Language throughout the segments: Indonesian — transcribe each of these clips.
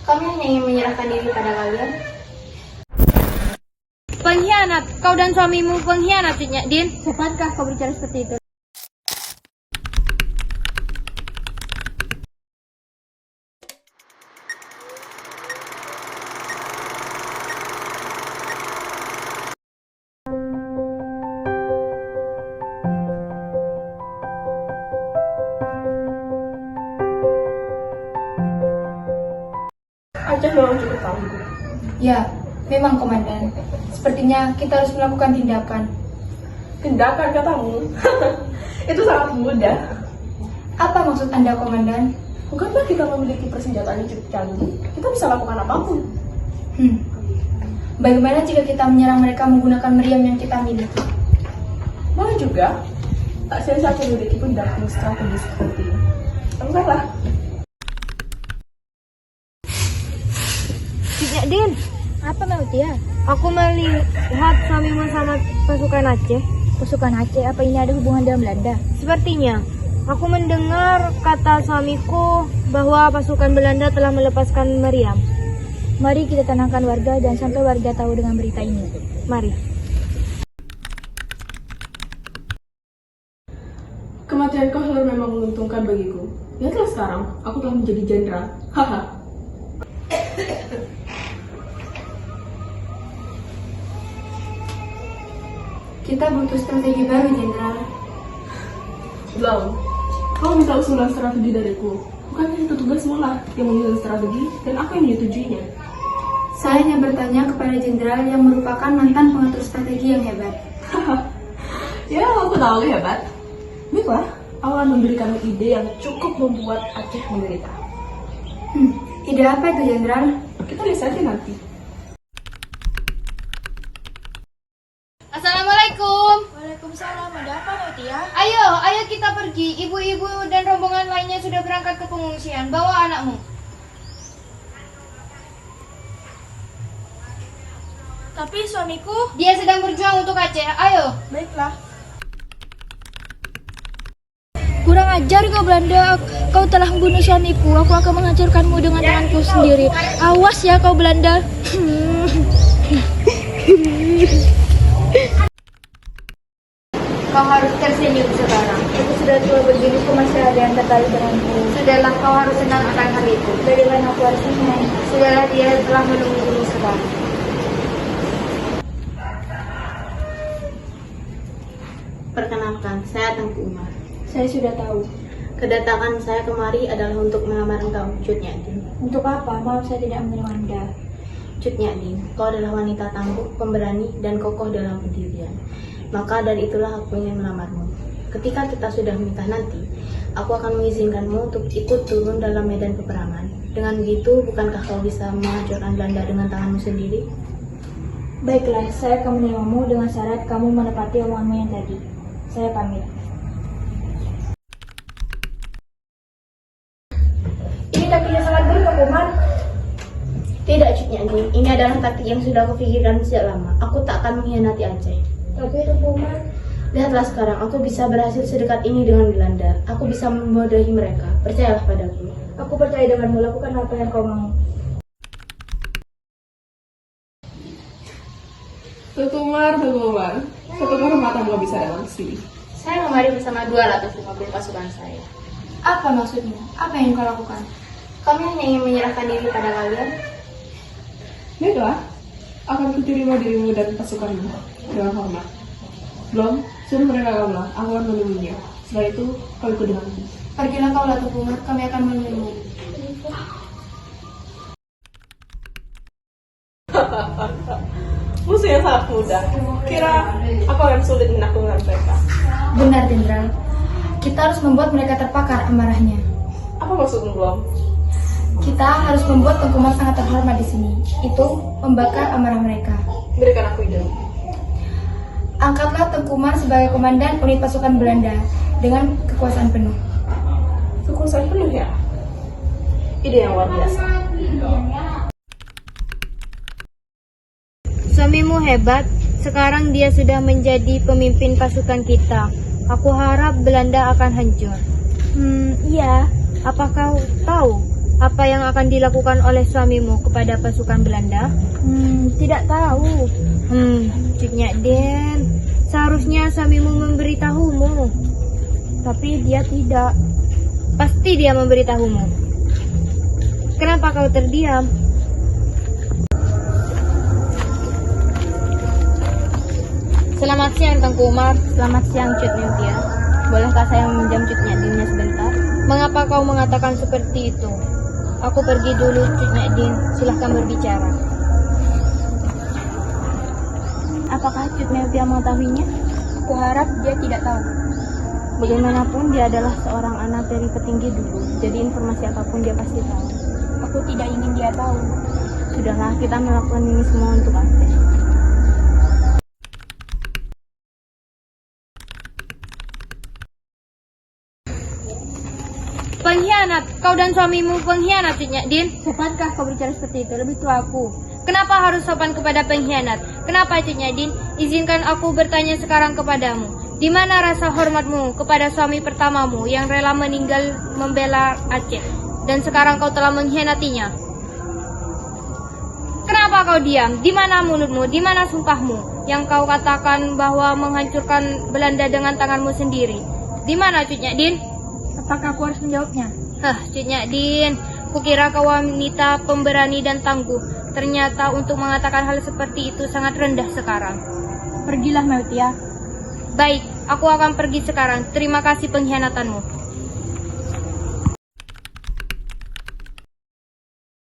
Kami hanya ingin menyerahkan diri pada kalian. Pengkhianat, kau dan suamimu pengkhianat, Nyak Din. Tepatkah kau bicara seperti itu? Aceh memang cukup tangguh. Ya, memang komandan. Sepertinya kita harus melakukan tindakan. Tindakan katamu? Itu sangat mudah. Apa maksud Anda, komandan? Bukankah kita memiliki persenjataan yang cukup canggih? Kita bisa lakukan apapun. Bagaimana jika kita menyerang mereka menggunakan meriam yang kita miliki? Boleh juga. Tak sia-sia memiliki pendamping strategis seperti ini. Lakukanlah. Nyak Din, Apa mau dia? aku melihat suamimu sama pasukan Aceh. Pasukan Aceh, apa ini ada hubungan dengan Belanda? Sepertinya, aku mendengar kata suamiku bahwa pasukan Belanda telah melepaskan meriam. Mari kita tenangkan warga dan sampai warga tahu dengan berita ini. Mari. Kematian Kohler memang menguntungkan bagiku. Lihatlah sekarang, aku telah menjadi jenderal. Haha. Kita butuh strategi baru, Jenderal. Belum. Kau minta usulan strategi dariku. Bukankah itu tugasmu lah yang menyusun strategi dan aku yang menyetujuinya. Saya hanya bertanya kepada Jenderal yang merupakan mantan pengatur strategi yang hebat. Ya, aku tahu hebat. Baiklah, aku akan memberikan ide yang cukup membuat Aceh menderita. Ide apa itu, Jenderal? Kita lihat saja nanti. Assalamualaikum. Waalaikumsalam, ada apa, Nautia? Ayo kita pergi. Ibu-ibu dan rombongan lainnya sudah berangkat ke pengungsian. Bawa anakmu. Tapi suamiku... Dia sedang berjuang untuk Aceh. Ayo. Baiklah. Kurang ajar kau Belanda, kau telah membunuh suamiku. Aku akan menghancurkanmu dengan tanganku sendiri. Awas ya kau Belanda. Kau harus tersenyum sekarang. Aku sudah tua begini, kau masih ada yang tertarik denganku. Sudahlah, kau harus senang akan hal itu. Bagaimana aku harus senang? Sudahlah, dia telah menunggumu sekarang. Perkenalkan, saya Tengku Umar. Saya sudah tahu. Kedatangan saya kemari adalah untuk melamar engkau, Cut Nyak Din. Untuk apa? Maaf saya tidak menerima Anda. Cut Nyak Din, kau adalah wanita tangguh, pemberani, dan kokoh dalam pendirian. Maka dari itulah aku ingin melamarmu. Ketika kita sudah menikah nanti, aku akan mengizinkanmu untuk ikut turun dalam medan peperangan. Dengan begitu, bukankah kau bisa menghancurkan Belanda dengan tanganmu sendiri? Baiklah, saya akan menerimamu dengan syarat kamu menepati omonganmu yang tadi. Saya pamit. Ini taktiknya sangat buruk, Pak Umar. Tidak, Cut Nyak Din. Ini adalah taktik yang sudah aku pikirkan sejak lama. Aku tak akan mengkhianati Aceh. Tapi itu Pak Umar. Lihatlah sekarang, aku bisa berhasil sedekat ini dengan Belanda. Aku bisa membodohi mereka. Percayalah padaku. Aku percaya denganmu, lakukan apa yang kau mau. Tuku Umar. Satu kehormatan kau bisa datang ke sini. Saya kemari bersama 250 pasukan saya. Apa maksudmu? Apa yang kau lakukan? Kami hanya ingin menyerahkan diri pada kalian. Baiklah, akan kuterima dirimu dan pasukanmu dengan hormat. Belum, suruh mereka kaulah, aku akan menunggunya. Setelah itu, kau ikut denganku. Pergilah kau lah, Tuku Umar. Kami akan menunggumu. Musuh yang sangat mudah. Kira aku akan sulit menaklukkan mereka. Benar, Jenderal. Kita harus membuat mereka terpakar amarahnya. Apa maksudmu, Belum? Kita harus membuat Tengku Umar sangat terhormat di sini. Itu membakar amarah mereka. Berikan aku ide. Angkatlah Tengku Umar sebagai komandan unit pasukan Belanda dengan kekuasaan penuh. Kekuasaan penuh ya? Ide yang luar biasa. Suamimu hebat. Sekarang dia sudah menjadi pemimpin pasukan kita. Aku harap Belanda akan hancur. Iya. Apa kau tahu apa yang akan dilakukan oleh suamimu kepada pasukan Belanda? Tidak tahu. Cutnya Den, seharusnya suamimu memberitahumu. Tapi dia tidak. Pasti dia memberitahumu. Kenapa kau terdiam? Selamat siang Tengku Umar. Selamat siang Cut Neutia. Bolehkah saya meminjam Cutnya Dinnya sebentar? Mengapa kau mengatakan seperti itu? Aku pergi dulu Cutnya Din, silahkan berbicara. Apakah Cut Neutia mengetahuinya? Aku harap dia tidak tahu. Bagaimanapun dia adalah seorang anak dari petinggi dulu, jadi informasi apapun dia pasti tahu. Aku tidak ingin dia tahu. Sudahlah, kita melakukan ini semua untuk Aceh. Pengkhianat, kau dan suamimu pengkhianat Cutnya Din. Sopankah kau bicara seperti itu? Lebih tua aku. Kenapa harus sopan kepada pengkhianat? Kenapa Cutnya Din? Izinkan aku bertanya sekarang kepadamu. Di mana rasa hormatmu kepada suami pertamamu yang rela meninggal membela Aceh? Dan sekarang kau telah mengkhianatinya. Kenapa kau diam? Di mana mulutmu? Di mana sumpahmu? Yang kau katakan bahwa menghancurkan Belanda dengan tanganmu sendiri. Di mana Cutnya Din? Apakah aku harus menjawabnya? Cutnya Din, kukira kau wanita pemberani dan tangguh. Ternyata untuk mengatakan hal seperti itu sangat rendah sekarang. Pergilah Meltia. Baik, aku akan pergi sekarang. Terima kasih pengkhianatanmu.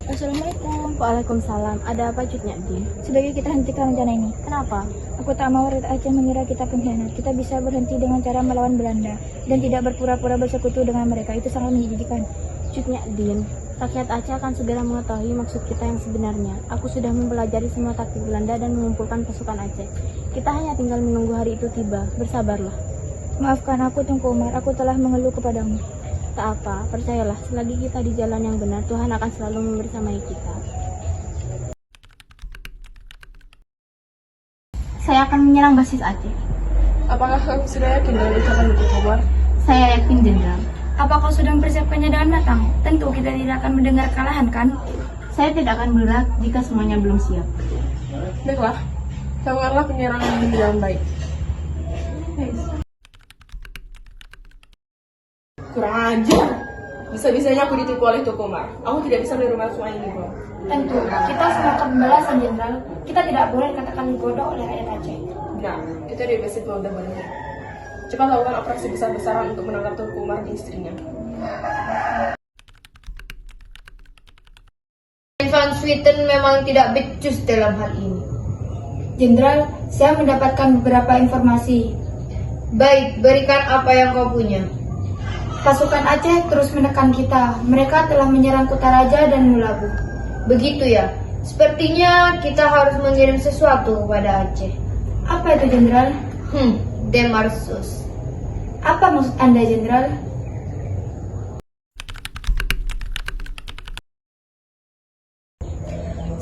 Assalamualaikum. Waalaikumsalam. Ada apa Cutnya Din? Sebaiknya kita hentikan rencana ini. Kenapa? Aku tak mau rakyat Aceh mengira kita pengkhianat. Kita bisa berhenti dengan cara melawan Belanda dan tidak berpura-pura bersekutu dengan mereka. Itu sangat menjijikan. Cutnya Din, rakyat Aceh akan segera mengetahui maksud kita yang sebenarnya. Aku sudah mempelajari semua taktik Belanda dan mengumpulkan pasukan Aceh. Kita hanya tinggal menunggu hari itu tiba. Bersabarlah. Maafkan aku Tengku Umar. Aku telah mengeluh kepadamu. Tak apa, percayalah, selagi kita di jalan yang benar, Tuhan akan selalu membersamai kita. Saya akan menyerang basis Aceh. Apakah kamu sudah yakin dengan ucapan itu, Komar? Saya yakin, Jenderal. Apa kau sudah mempersiapkannya dengan matang? Tentu kita tidak akan mendengar kekalahan, kan? Saya tidak akan berat jika semuanya belum siap. Baiklah, lakukanlah penyerangan ini dengan baik. Kurang ajar. Bisa-bisanya aku ditipu oleh Tokomar. Aku tidak bisa menerima semua ini, bro. Tentu, kita sepakat pembalasan Jenderal. Kita tidak boleh dikatakan bodoh oleh rakyat Aceh. Nah, itu dia basic udah berhenti. Cepat lakukan operasi besar-besaran untuk menangkap Tokomar dan istrinya. Van Swieten memang tidak becus dalam hal ini. Jenderal, saya mendapatkan beberapa informasi. Baik, berikan apa yang kau punya. Pasukan Aceh terus menekan kita. Mereka telah menyerang Kutaraja dan Mulabu. Begitu ya. Sepertinya kita harus mengirim sesuatu kepada Aceh. Apa itu, Jenderal? Demarsus. Apa maksud Anda, Jenderal?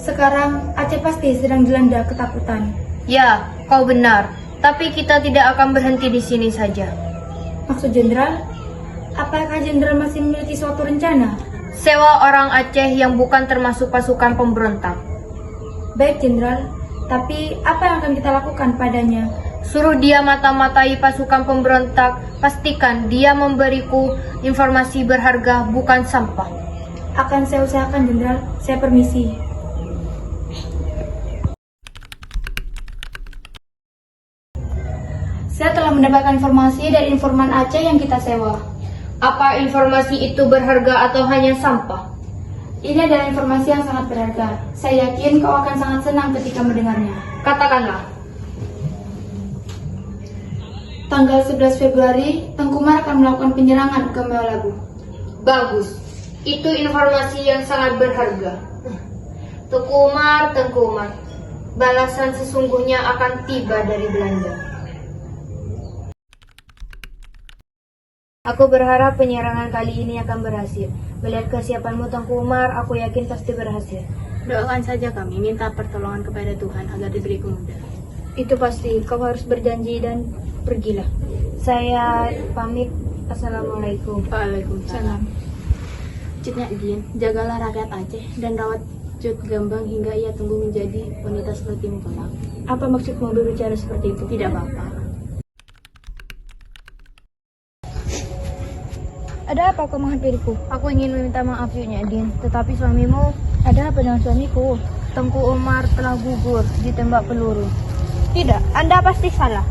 Sekarang Aceh pasti sedang dilanda ketakutan. Ya, kau benar. Tapi kita tidak akan berhenti di sini saja. Maksud Jenderal? Apakah Jenderal masih memiliki suatu rencana? Sewa orang Aceh yang bukan termasuk pasukan pemberontak. Baik, Jenderal. Tapi apa yang akan kita lakukan padanya? Suruh dia mata-matai pasukan pemberontak. Pastikan dia memberiku informasi berharga, bukan sampah. Akan saya usahakan, Jenderal. Saya permisi. Saya telah mendapatkan informasi dari informan Aceh yang kita sewa. Apa informasi itu berharga atau hanya sampah? Ini adalah informasi yang sangat berharga. Saya yakin kau akan sangat senang ketika mendengarnya. Katakanlah. Tanggal 11 Februari, Tengku Umar akan melakukan penyerangan ke Melabu. Bagus. Itu informasi yang sangat berharga. Tengku Umar. Balasan sesungguhnya akan tiba dari Belanda. Aku berharap penyerangan kali ini akan berhasil. Melihat kesiapanmu Tengku Umar, aku yakin pasti berhasil. Doakan saja kami, minta pertolongan kepada Tuhan agar diberi kemudahan. Itu pasti, kau harus berjanji dan pergilah. Saya pamit. Assalamualaikum. Waalaikumsalam. Cut Nyak jagalah rakyat Aceh dan rawat Cut Gambang hingga ia tumbuh menjadi wanita sepertimu kelak. Apa maksudmu berbicara seperti itu? Tidak apa-apa. Ada apa kau menghampiriku? Aku ingin meminta maaf Cut Din, tetapi suamimu, Ada apa dengan suamiku? Tengku Umar, telah gugur ditembak peluru. Tidak, Anda pasti salah.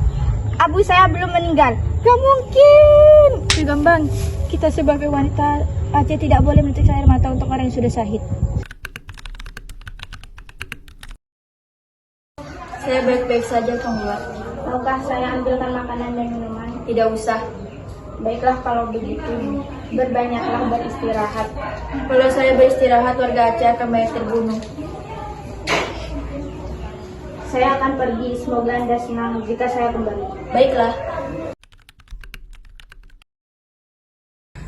Abu saya belum meninggal. Gak mungkin. Ki Gambang, kita sebagai wanita Aceh tidak boleh menetes air mata untuk orang yang sudah syahid. Saya baik-baik saja, Tunggal. Maukah saya ambilkan makanan dan minuman? Tidak usah. Baiklah kalau begitu, berbanyaklah beristirahat. Kalau saya beristirahat, warga Aceh akan banyak terbunuh. Saya akan pergi, semoga Anda senang jika saya kembali. Baiklah.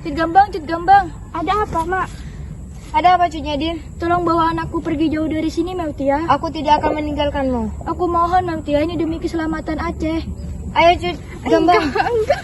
Cut Gambang, ada apa, Mak? Ada apa, Cut Din? Tolong bawa anakku pergi jauh dari sini, Mautia. Aku tidak akan meninggalkanmu. Aku mohon, Mautia, ini demi keselamatan Aceh. Ayo, Cut Gambang. Enggak.